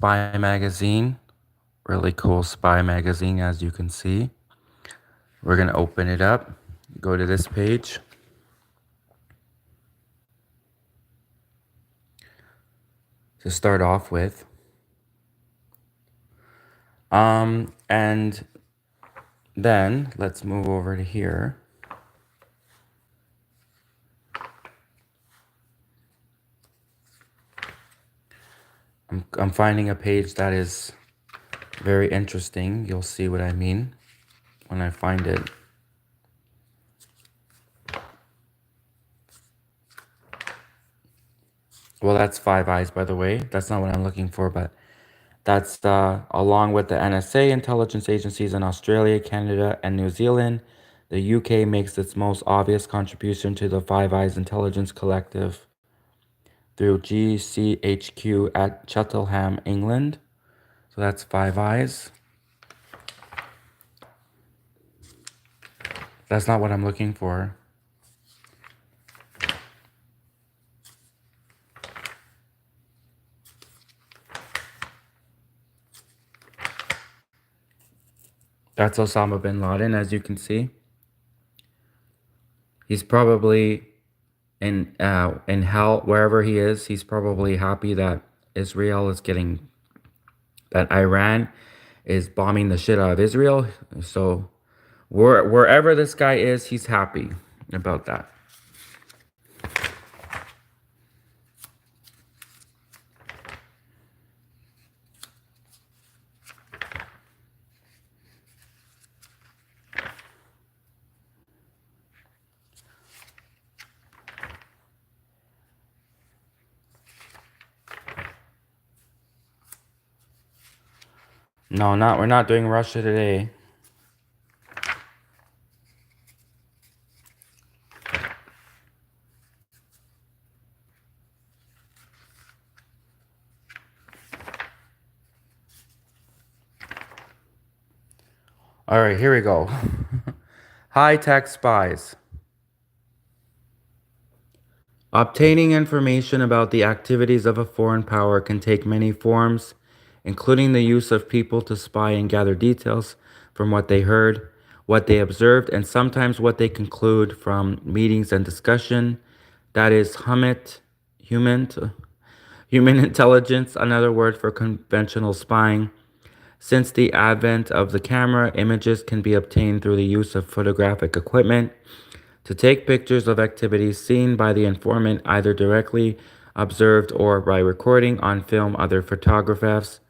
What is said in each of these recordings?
spy magazine. Really cool spy magazine, as you can see. We're going to open it up. Go to this page. To start off with. And then let's move over to here. I'm finding a page that is very interesting. You'll see what I mean when I find it. Well, that's Five Eyes, by the way. That's not what I'm looking for, but that's along with the NSA intelligence agencies in Australia, Canada, and New Zealand. The UK makes its most obvious contribution to the Five Eyes Intelligence Collective through GCHQ at Cheltenham, England. So that's Five Eyes. That's not what I'm looking for. That's Osama bin Laden, as you can see. He's probably in hell, wherever he is. He's probably happy that that Iran is bombing the shit out of Israel. So wherever this guy is, he's happy about that. No, we're not doing Russia today. All right, here we go. High-tech spies. Obtaining information about the activities of a foreign power can take many forms, including the use of people to spy and gather details from what they heard, what they observed, and sometimes what they conclude from meetings and discussion. That is human intelligence, another word for conventional spying. Since the advent of the camera, images can be obtained through the use of photographic equipment to take pictures of activities seen by the informant, either directly observed or by recording on film other photographs,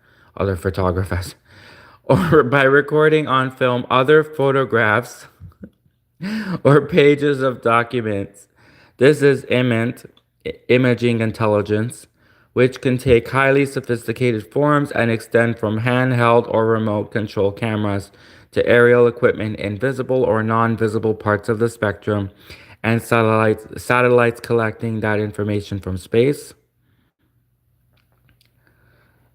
or by recording on film other photographs or pages of documents. This is imaging intelligence, which can take highly sophisticated forms and extend from handheld or remote control cameras to aerial equipment in visible or non-visible parts of the spectrum, and satellites collecting that information from space.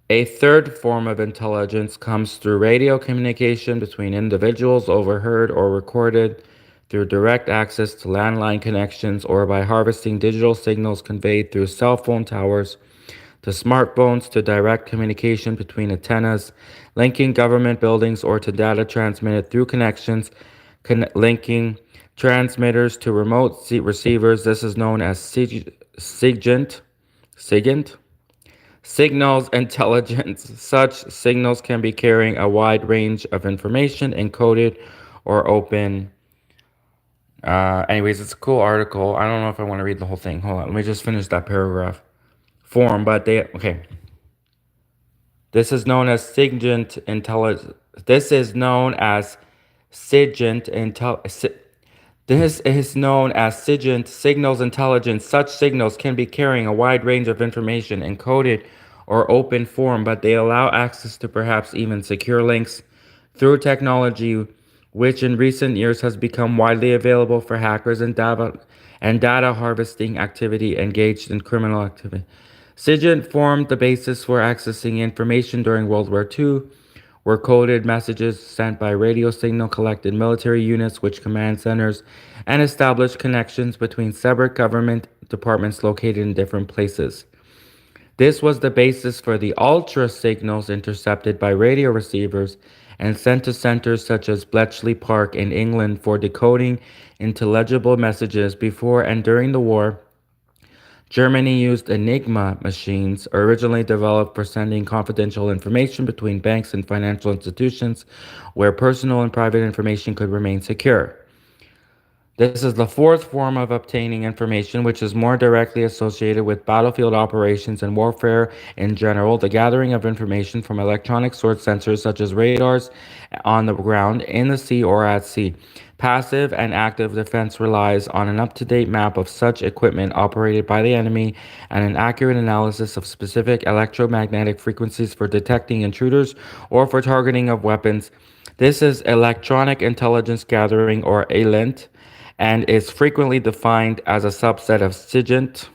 A third form of intelligence comes through radio communication between individuals, overheard or recorded through direct access to landline connections, or by harvesting digital signals conveyed through cell phone towers to smartphones, to direct communication between antennas linking government buildings, or to data transmitted through connections linking transmitters to remote receivers. This is known as SIGINT. Signals intelligence. Such signals can be carrying a wide range of information, encoded or open. Anyways, it's a cool article. I don't know if I want to read the whole thing. Hold on, let me just finish that paragraph. This is known as SIGINT intelligence. This is known as SIGINT signals intelligence. Such signals can be carrying a wide range of information, encoded or open form, but they allow access to perhaps even secure links through technology which in recent years has become widely available for hackers and data harvesting activity engaged in criminal activity. SIGINT formed the basis for accessing information during World War II, were coded messages sent by radio signal collected military units, which command centers, and established connections between separate government departments located in different places. This was the basis for the ultra signals intercepted by radio receivers and sent to centers such as Bletchley Park in England for decoding intelligible messages. Before and during the war, Germany used Enigma machines, originally developed for sending confidential information between banks and financial institutions, where personal and private information could remain secure. This is the fourth form of obtaining information, which is more directly associated with battlefield operations and warfare in general, the gathering of information from electronic source sensors such as radars on the ground, in the sea, or at sea. Passive and active defense relies on an up to date map of such equipment operated by the enemy and an accurate analysis of specific electromagnetic frequencies for detecting intruders or for targeting of weapons. This is electronic intelligence gathering, or ELINT, and is frequently defined as a subset of SIGINT.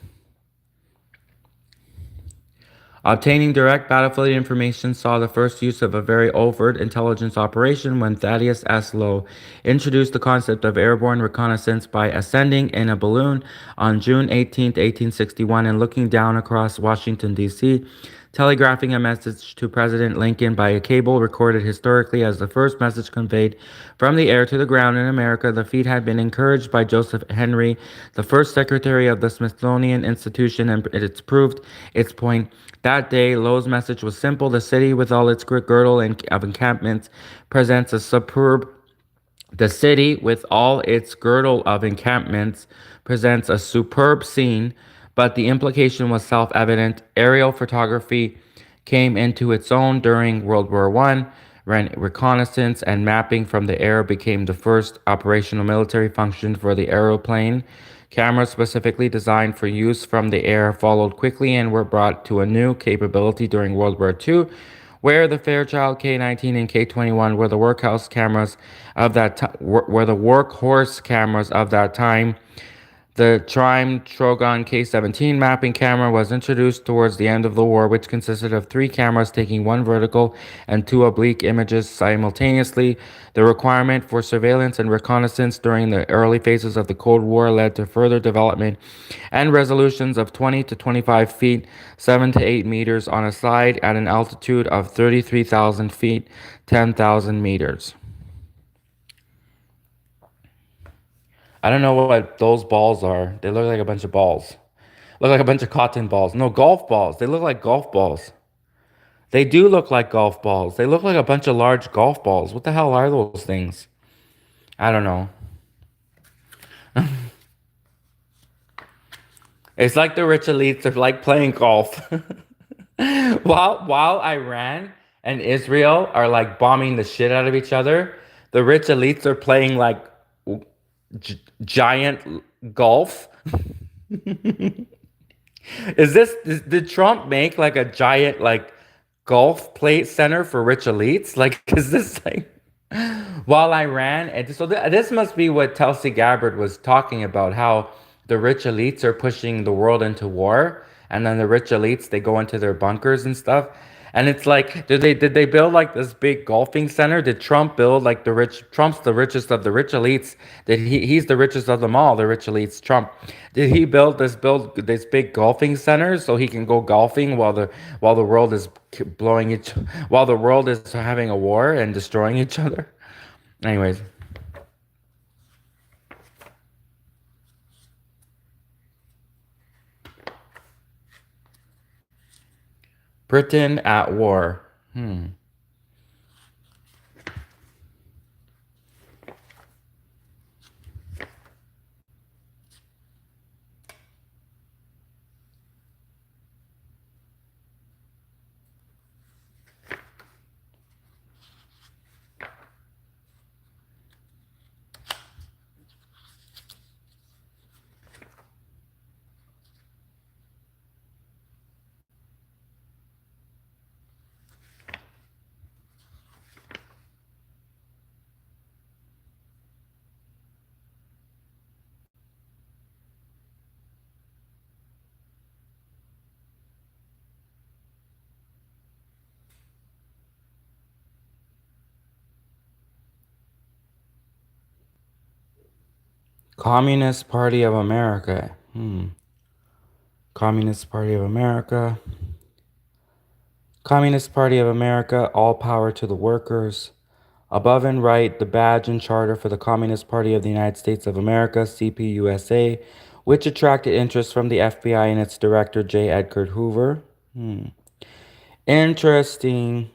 Obtaining direct battlefield information saw the first use of a very overt intelligence operation when Thaddeus S. Lowe introduced the concept of airborne reconnaissance by ascending in a balloon on June 18, 1861, and looking down across Washington, D.C., telegraphing a message to President Lincoln by a cable recorded historically as the first message conveyed from the air to the ground in America. The feat had been encouraged by Joseph Henry, the first secretary of the Smithsonian Institution, and it's proved its point. That day, Lowe's message was simple: the city, with all its girdle of encampments, presents a superb the city, with all its girdle of encampments, presents a superb scene, but the implication was self evident. Aerial photography came into its own during World War I. Reconnaissance and mapping from the air became the first operational military function for the aeroplane. Cameras specifically designed for use from the air followed quickly and were brought to a new capability during World War II, where the Fairchild K19 and K21 were the workhorse cameras of that time. The Trim Trogon K17 mapping camera was introduced towards the end of the war, which consisted of three cameras taking one vertical and two oblique images simultaneously. The requirement for surveillance and reconnaissance during the early phases of the Cold War led to further development and resolutions of 20 to 25 feet, 7 to 8 meters on a side at an altitude of 33,000 feet, 10,000 meters. I don't know what those balls are. They look like a bunch of balls. Look like a bunch of cotton balls. No, golf balls. They look like golf balls. They do look like golf balls. They look like a bunch of large golf balls. What the hell are those things? I don't know. It's like the rich elites are like playing golf. while Iran and Israel are like bombing the shit out of each other, the rich elites are playing like giant golf. Did Trump make like a giant like golf play center for rich elites? Like, is this like while Iran and so this must be what Tulsi Gabbard was talking about, how the rich elites are pushing the world into war, and then the rich elites, they go into their bunkers and stuff. And it's like, did they build like this big golfing center? Did Trump build like Trump's the richest of the rich elites? He's the richest of them all, the rich elites, Trump. Did he build this big golfing center so he can go golfing while the world is blowing each while the world is having a war and destroying each other? Anyways, Britain at war. Communist Party of America. Communist Party of America. Communist Party of America, all power to the workers. Above and right, the badge and charter for the Communist Party of the United States of America, CPUSA, which attracted interest from the FBI and its director, J. Edgar Hoover. Interesting.